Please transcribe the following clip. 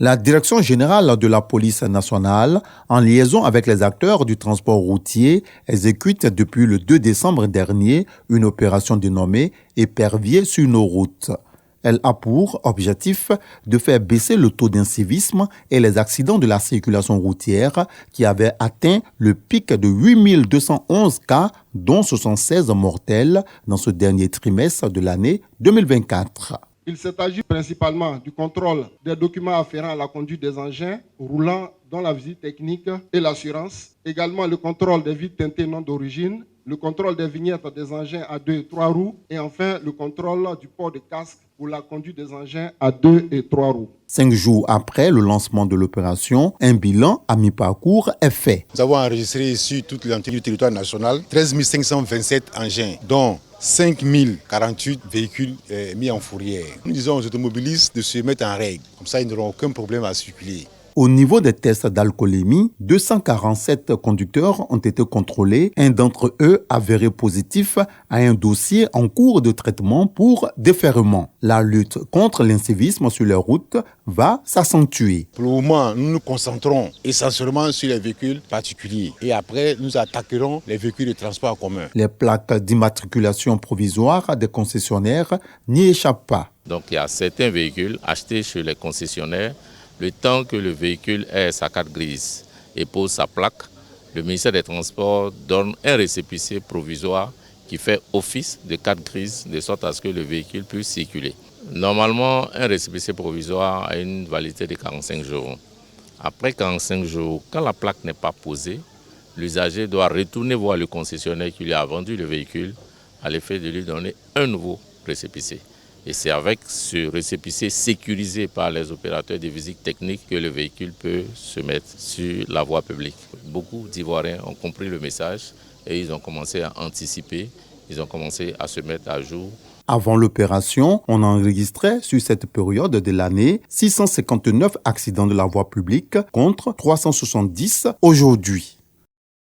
La Direction générale de la police nationale, en liaison avec les acteurs du transport routier, exécute depuis le 2 décembre dernier une opération dénommée « Épervier sur nos routes ». Elle a pour objectif de faire baisser le taux d'incivisme et les accidents de la circulation routière qui avaient atteint le pic de 8211 cas, dont 76 mortels dans ce dernier trimestre de l'année 2024. Il s'agit principalement du contrôle des documents afférents à la conduite des engins roulants dont la visite technique et l'assurance. Également le contrôle des vitres teintées non d'origine, le contrôle des vignettes des engins à 2 et 3 roues et enfin le contrôle du port de casque pour la conduite des engins à 2 et 3 roues. 5 jours après le lancement de l'opération, un bilan à mi-parcours est fait. Nous avons enregistré sur toute l'entièreté du territoire national 13 527 engins, dont 5 048 véhicules mis en fourrière. Nous disons aux automobilistes de se mettre en règle, comme ça ils n'auront aucun problème à circuler. Au niveau des tests d'alcoolémie, 247 conducteurs ont été contrôlés. Un d'entre eux avéré positif à un dossier en cours de traitement pour déferrement. La lutte contre l'incivisme sur les routes va s'accentuer. Pour le moment, nous nous concentrons essentiellement sur les véhicules particuliers. Et après, nous attaquerons les véhicules de transport en commun. Les plaques d'immatriculation provisoire des concessionnaires n'y échappent pas. Donc il y a certains véhicules achetés chez les concessionnaires. Le temps que le véhicule ait sa carte grise et pose sa plaque, le ministère des Transports donne un récépissé provisoire qui fait office de carte grise de sorte à ce que le véhicule puisse circuler. Normalement, un récépissé provisoire a une validité de 45 jours. Après 45 jours, quand la plaque n'est pas posée, l'usager doit retourner voir le concessionnaire qui lui a vendu le véhicule à l'effet de lui donner un nouveau récépissé. Et c'est avec ce récépissé sécurisé par les opérateurs de visite technique que le véhicule peut se mettre sur la voie publique. Beaucoup d'Ivoiriens ont compris le message et ils ont commencé à anticiper, ils ont commencé à se mettre à jour. Avant l'opération, on enregistrait sur cette période de l'année 659 accidents de la voie publique contre 370 aujourd'hui.